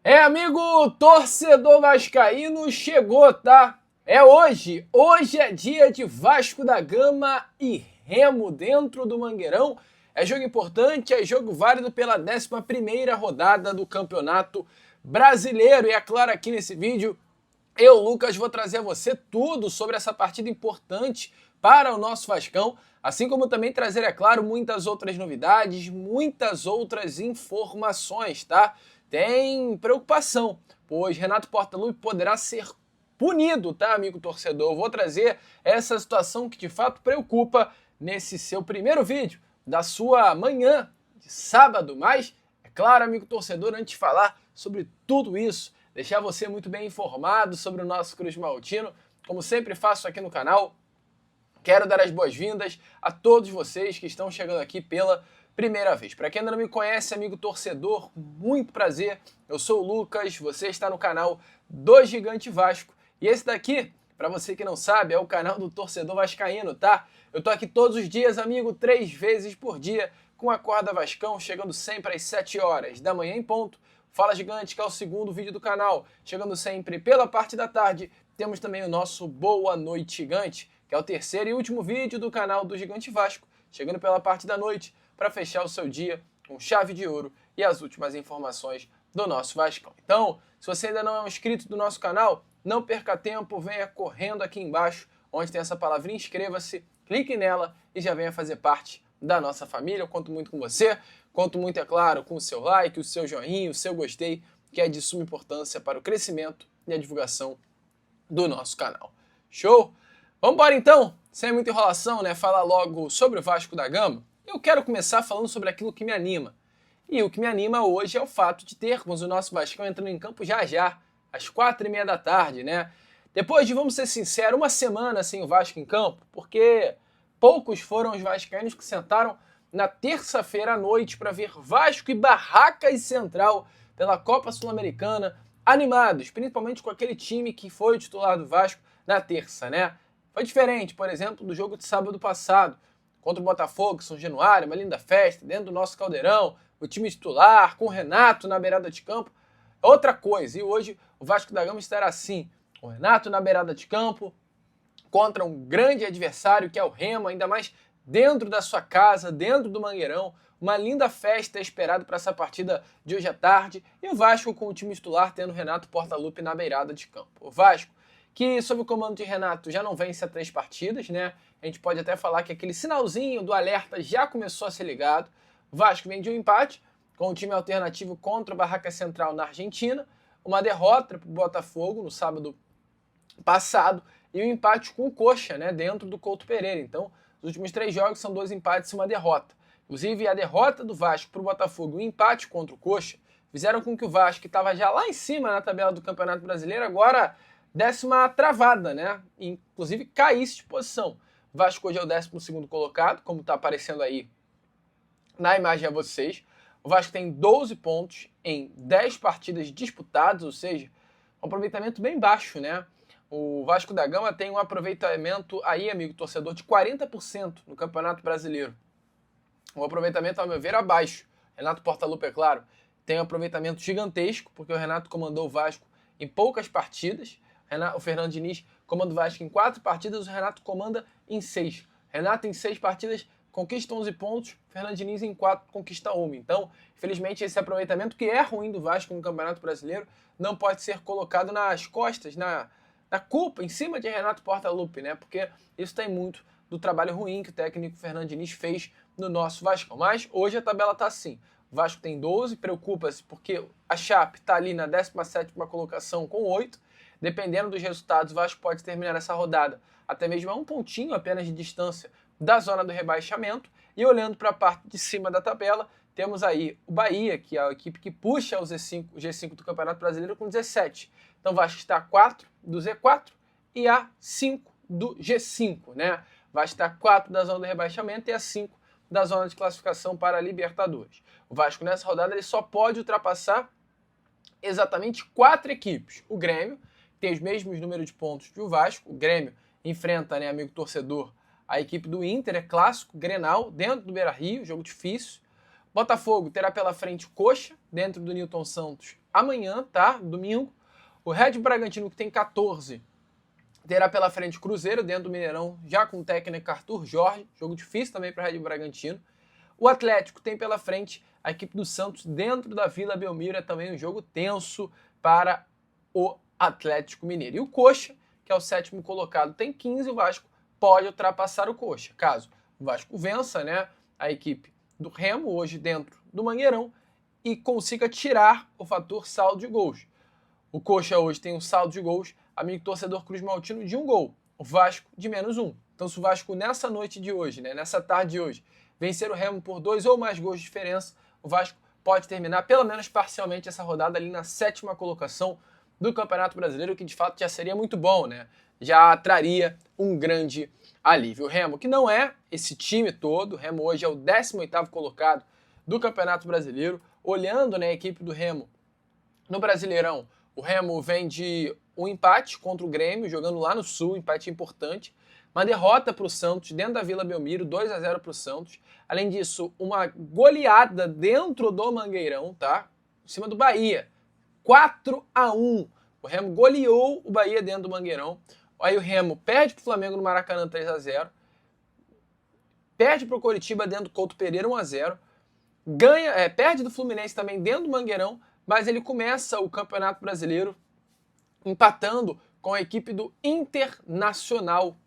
Amigo torcedor vascaíno, chegou, tá? É hoje. Hoje é dia de Vasco da Gama e Remo dentro do Mangueirão. É jogo importante, é jogo válido pela 11ª rodada do Campeonato Brasileiro. E é claro, aqui nesse vídeo, eu, Lucas, vou trazer a você tudo sobre essa partida importante para o nosso Vascão, assim como também trazer, é claro, muitas outras novidades, muitas outras informações, tá? Tem preocupação, pois Renato Portaluppi poderá ser punido, tá, amigo torcedor? Eu vou trazer essa situação que de fato preocupa nesse seu primeiro vídeo da sua manhã de sábado, mas, é claro, amigo torcedor, antes de falar sobre tudo isso, deixar você muito bem informado sobre o nosso Cruz Maltino, como sempre faço aqui no canal. Quero dar as boas-vindas a todos vocês que estão chegando aqui pela primeira vez. Para quem ainda não me conhece, amigo torcedor, muito prazer. Eu sou o Lucas, você está no canal do Gigante Vasco. E esse daqui, para você que não sabe, é o canal do torcedor vascaíno, tá? Eu tô aqui todos os dias, amigo, 3 vezes por dia, com a Corda Vascão, chegando sempre às 7 horas da manhã em ponto. Fala Gigante, que é o segundo vídeo do canal, chegando sempre pela parte da tarde. Temos também o nosso Boa Noite Gigante, que é o terceiro e último vídeo do canal do Gigante Vasco, chegando pela parte da noite, para fechar o seu dia com chave de ouro e as últimas informações do nosso Vascão. Então, se você ainda não é um inscrito do nosso canal, não perca tempo, venha correndo aqui embaixo, onde tem essa palavrinha inscreva-se, clique nela e já venha fazer parte da nossa família. Eu conto muito com você, conto muito, é claro, com o seu like, o seu joinha, o seu gostei, que é de suma importância para o crescimento e a divulgação do nosso canal. Show? Vamos embora então, sem muita enrolação, né? Falar logo sobre o Vasco da Gama. Eu quero começar falando sobre aquilo que me anima. E o que me anima hoje é o fato de termos o nosso Vascão entrando em campo já, às 4h30 da tarde, né? Depois de, vamos ser sinceros, uma semana sem o Vasco em campo, porque poucos foram os vascaínos que sentaram na terça-feira à noite para ver Vasco e Barracas Central pela Copa Sul-Americana, animados, principalmente com aquele time que foi o titular do Vasco na terça, né? Foi diferente, por exemplo, do jogo de sábado passado, contra o Botafogo, São Januário, uma linda festa, dentro do nosso caldeirão, o time titular, com o Renato na beirada de campo, é outra coisa. E hoje o Vasco da Gama estará assim, o Renato na beirada de campo, contra um grande adversário que é o Remo, ainda mais dentro da sua casa, dentro do Mangueirão, uma linda festa esperada para essa partida de hoje à tarde, e o Vasco com o time titular tendo o Renato Portaluppi na beirada de campo. O Vasco, que sob o comando de Renato já não vence há 3 partidas, né? A gente pode até falar que aquele sinalzinho do alerta já começou a ser ligado. O Vasco vem de um empate com o time alternativo contra o Barraca Central na Argentina, uma derrota para o Botafogo no sábado passado e um empate com o Coxa, né, dentro do Couto Pereira. Então, os últimos 3 jogos são 2 empates e uma derrota. Inclusive, a derrota do Vasco para o Botafogo e o empate contra o Coxa fizeram com que o Vasco, que estava já lá em cima na tabela do Campeonato Brasileiro, agora desse uma travada, né? Inclusive caísse de posição. O Vasco hoje é o 12º colocado, como está aparecendo aí na imagem a vocês. O Vasco tem 12 pontos em 10 partidas disputadas, ou seja, um aproveitamento bem baixo, né? O Vasco da Gama tem um aproveitamento aí, amigo torcedor, de 40% no Campeonato Brasileiro. Um aproveitamento, ao meu ver, abaixo. Renato Portaluppi, é claro, tem um aproveitamento gigantesco, porque o Renato comandou o Vasco em poucas partidas. O Fernando Diniz comanda o Vasco em 4 partidas, o Renato comanda em 6. Renato em 6 partidas conquista 11 pontos, o Fernando Diniz em 4 conquista 1. Então, infelizmente, esse aproveitamento que é ruim do Vasco no Campeonato Brasileiro não pode ser colocado nas costas, na culpa, em cima de Renato Portaluppi, né? Porque isso tem muito do trabalho ruim que o técnico Fernando Diniz fez no nosso Vasco. Mas hoje a tabela está assim. O Vasco tem 12, preocupa-se porque a Chape está ali na 17ª colocação com 8. Dependendo dos resultados, o Vasco pode terminar essa rodada até mesmo a 1 pontinho apenas de distância da zona do rebaixamento. E olhando para a parte de cima da tabela, temos aí o Bahia, que é a equipe que puxa o G5 do Campeonato Brasileiro com 17. Então o Vasco está a 4 do Z4 e a 5 do G5, né? O Vasco está a 4 da zona do rebaixamento e a 5 da zona de classificação para a Libertadores. O Vasco nessa rodada ele só pode ultrapassar exatamente 4 equipes. O Grêmio tem os mesmos números de pontos que o Vasco. O Grêmio enfrenta, né, amigo torcedor, a equipe do Inter, é clássico, Grenal, dentro do Beira-Rio, jogo difícil. Botafogo terá pela frente o Coxa, dentro do Newton Santos, amanhã, tá? Domingo. O Red Bull Bragantino, que tem 14, terá pela frente o Cruzeiro, dentro do Mineirão, já com o técnico Arthur Jorge. Jogo difícil também para o Red Bull Bragantino. O Atlético tem pela frente a equipe do Santos dentro da Vila Belmiro. É também um jogo tenso para o Atlético Mineiro. E o Coxa, que é o 7º colocado, tem 15. O Vasco pode ultrapassar o Coxa. Caso o Vasco vença, né, a equipe do Remo, hoje dentro do Mangueirão, e consiga tirar o fator saldo de gols. O Coxa hoje tem um saldo de gols, amigo torcedor Cruz Maltino, de 1 gol. O Vasco de -1. Então, se o Vasco nessa noite de hoje, né, nessa tarde de hoje, vencer o Remo por 2 ou mais gols de diferença, o Vasco pode terminar, pelo menos parcialmente, essa rodada ali na 7ª colocação do Campeonato Brasileiro, que de fato já seria muito bom, né? Já traria um grande alívio. O Remo, que não é esse time todo, o Remo hoje é o 18º colocado do Campeonato Brasileiro. Olhando, né, a equipe do Remo no Brasileirão, o Remo vem de um empate contra o Grêmio, jogando lá no Sul, empate importante. Uma derrota para o Santos dentro da Vila Belmiro, 2-0 para o Santos. Além disso, uma goleada dentro do Mangueirão, tá? Em cima do Bahia, 4-1. O Remo goleou o Bahia dentro do Mangueirão. Aí o Remo perde para o Flamengo no Maracanã, 3-0. Perde para o Coritiba dentro do Couto Pereira, 1-0. Perde do Fluminense também dentro do Mangueirão, mas ele começa o Campeonato Brasileiro empatando com a equipe do Internacional.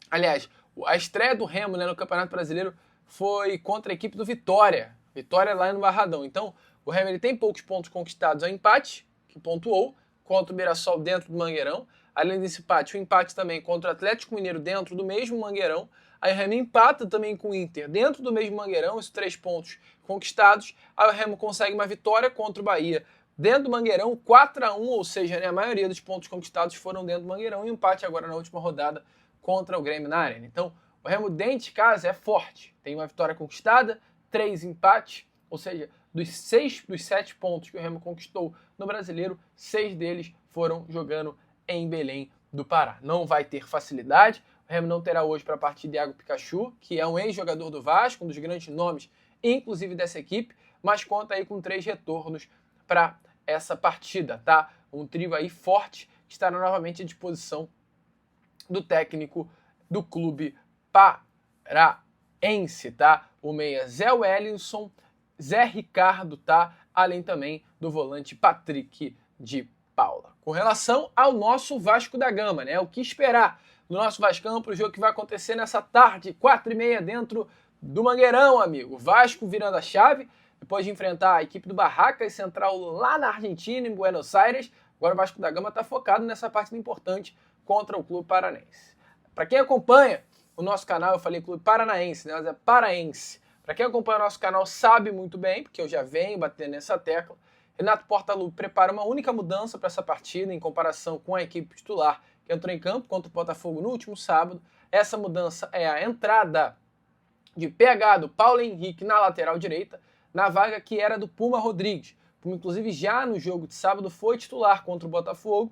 Aliás, a estreia do Remo, né, no Campeonato Brasileiro foi contra a equipe do Vitória. Vitória lá no Barradão. Então, o Remo ele tem poucos pontos conquistados ao empate, que pontuou, contra o Mirassol dentro do Mangueirão. Além desse empate, o empate também contra o Atlético Mineiro dentro do mesmo Mangueirão. Aí o Remo empata também com o Inter dentro do mesmo Mangueirão, esses 3 pontos conquistados. Aí o Remo consegue uma vitória contra o Bahia dentro do Mangueirão, 4-1, ou seja, né, a maioria dos pontos conquistados foram dentro do Mangueirão, e um empate agora na última rodada contra o Grêmio na Arena. Então, o Remo dentro de casa é forte. Tem uma vitória conquistada, 3 empates, ou seja, dos 7 pontos que o Remo conquistou no Brasileiro, 6 deles foram jogando em Belém do Pará. Não vai ter facilidade. O Remo não terá hoje para partir Iago Pikachu, que é um ex-jogador do Vasco, um dos grandes nomes, inclusive dessa equipe, mas conta aí com 3 retornos para essa partida, tá? Um trio aí forte que estará novamente à disposição do técnico do clube paraense, tá? O meia Zé Wellington, Zé Ricardo, tá? Além também do volante Patrick de Paula. Com relação ao nosso Vasco da Gama, né? O que esperar do nosso Vascão para o jogo que vai acontecer nessa tarde, 4h30, dentro do Mangueirão, amigo. Vasco virando a chave, depois de enfrentar a equipe do Barracas Central lá na Argentina, em Buenos Aires. Agora o Vasco da Gama está focado nessa partida importante contra o Clube Paranaense. Para quem acompanha o nosso canal, eu falei Clube Paranaense, né? Mas é paraense. Para quem acompanha o nosso canal sabe muito bem, porque eu já venho batendo nessa tecla, Renato Portaluppi prepara uma única mudança para essa partida em comparação com a equipe titular que entrou em campo contra o Botafogo no último sábado. Essa mudança é a entrada de PH do Paulo Henrique na lateral direita, na vaga que era do Puma Rodrigues. Puma, inclusive, já no jogo de sábado foi titular contra o Botafogo,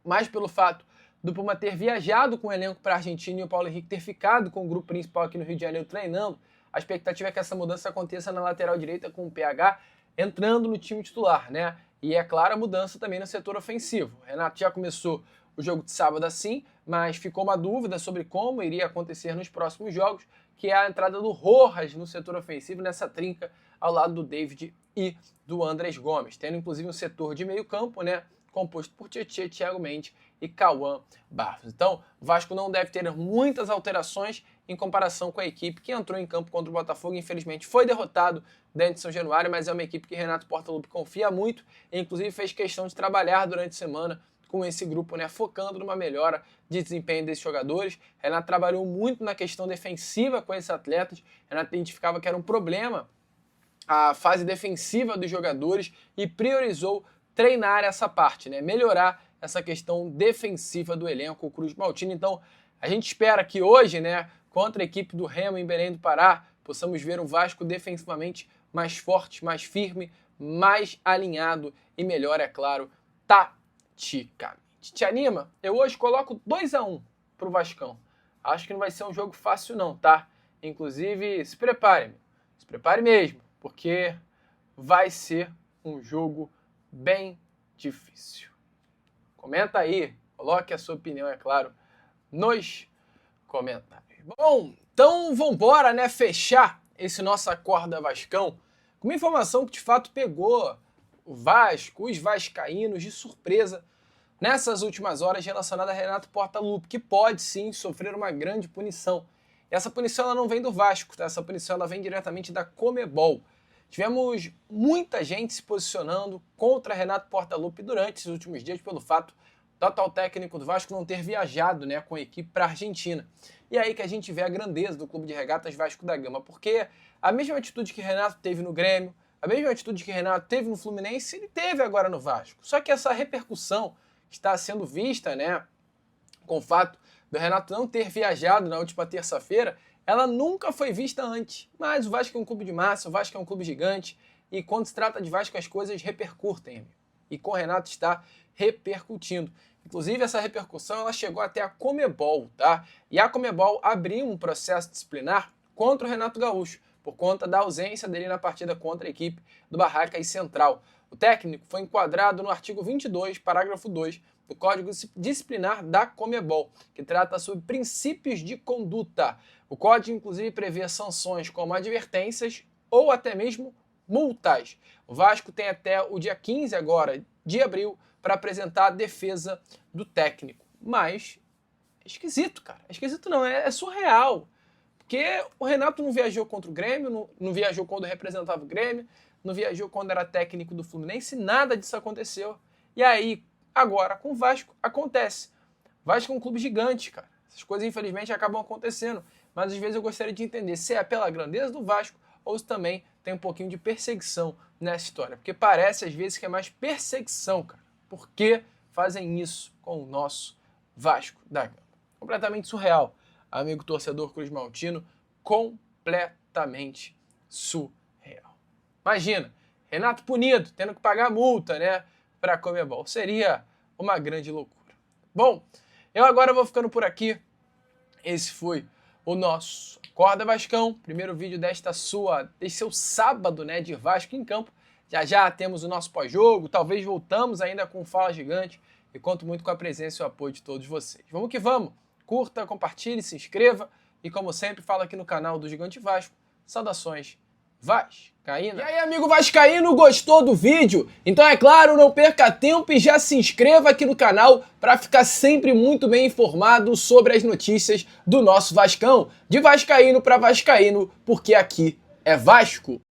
mas pelo fato do Puma ter viajado com o elenco para a Argentina e o Paulo Henrique ter ficado com o grupo principal aqui no Rio de Janeiro treinando, a expectativa é que essa mudança aconteça na lateral direita com o PH entrando no time titular, né? E é claro, a mudança também no setor ofensivo. O Renato já começou o jogo de sábado assim, mas ficou uma dúvida sobre como iria acontecer nos próximos jogos, que é a entrada do Rojas no setor ofensivo, nessa trinca ao lado do David e do Andrés Gomes, tendo inclusive um setor de meio campo, né, composto por Tietê, Thiago Mendes e Cauã Barros. Então, o Vasco não deve ter muitas alterações em comparação com a equipe que entrou em campo contra o Botafogo. Infelizmente foi derrotado dentro de São Januário, mas é uma equipe que Renato Portaluppi confia muito e inclusive fez questão de trabalhar durante a semana com esse grupo, né, focando numa melhora de desempenho desses jogadores. Renato trabalhou muito na questão defensiva com esses atletas. Renato identificava que era um problema a fase defensiva dos jogadores e priorizou treinar essa parte, né, melhorar essa questão defensiva do elenco, o Cruz Maltino. Então, a gente espera que hoje, né, contra a equipe do Remo em Belém do Pará, possamos ver um Vasco defensivamente mais forte, mais firme, mais alinhado e melhor, é claro, taticamente. Te anima? Eu hoje coloco 2-1 pro Vascão. Acho que não vai ser um jogo fácil não, tá? Inclusive, se prepare. se prepare mesmo, porque vai ser um jogo bem difícil. Comenta aí, coloque a sua opinião, é claro, nos comentários. Bom, então vambora, né, fechar esse nosso Acorda Vascão com uma informação que de fato pegou o Vasco, os vascaínos de surpresa nessas últimas horas relacionada a Renato Portaluppi, que pode sim sofrer uma grande punição. E essa punição ela não vem do Vasco, tá? Essa punição ela vem diretamente da Conmebol. Tivemos muita gente se posicionando contra Renato Portaluppi durante esses últimos dias pelo fato do atual técnico do Vasco não ter viajado, né, com a equipe para a Argentina. E aí que a gente vê a grandeza do Clube de Regatas Vasco da Gama, porque a mesma atitude que Renato teve no Grêmio, a mesma atitude que Renato teve no Fluminense, ele teve agora no Vasco. Só que essa repercussão está sendo vista, né, com o fato do Renato não ter viajado na última terça-feira, ela nunca foi vista antes. Mas o Vasco é um clube de massa, o Vasco é um clube gigante, e quando se trata de Vasco as coisas repercutem, amigo. E com o Renato está repercutindo. Inclusive essa repercussão ela chegou até a Conmebol, tá? E a Conmebol abriu um processo disciplinar contra o Renato Gaúcho, por conta da ausência dele na partida contra a equipe do Barracas Central. O técnico foi enquadrado no artigo 22, parágrafo 2, do Código Disciplinar da Conmebol, que trata sobre princípios de conduta. O código, inclusive, prevê sanções como advertências ou até mesmo multas. O Vasco tem até o dia 15 agora, de abril, para apresentar a defesa do técnico. Mas é esquisito, cara. É esquisito não, é surreal. Porque o Renato não viajou contra o Grêmio, não viajou quando representava o Grêmio, não viajou quando era técnico do Fluminense, nada disso aconteceu. E aí, agora, com o Vasco, acontece. O Vasco é um clube gigante, cara. Essas coisas, infelizmente, acabam acontecendo. Mas, às vezes, eu gostaria de entender se é pela grandeza do Vasco ou se também tem um pouquinho de perseguição nessa história. Porque parece, às vezes, que é mais perseguição, cara. Por que fazem isso com o nosso Vasco da Gama? Completamente surreal, amigo torcedor Cruz Maltino. Completamente surreal. Imagina, Renato punido, tendo que pagar multa, né, para a Conmebol. Seria uma grande loucura. Bom, eu agora vou ficando por aqui. Esse foi o nosso Acorda Vascão, primeiro vídeo desse seu sábado, né, de Vasco em campo. Já já temos o nosso pós-jogo, talvez voltamos ainda com Fala Gigante e conto muito com a presença e o apoio de todos vocês. Vamos que vamos! Curta, compartilhe, se inscreva e, como sempre, fala aqui no canal do Gigante Vasco. Saudações vascaínas! E aí, amigo vascaíno, gostou do vídeo? Então, é claro, não perca tempo e já se inscreva aqui no canal para ficar sempre muito bem informado sobre as notícias do nosso Vascão. De vascaíno para vascaíno, porque aqui é Vasco!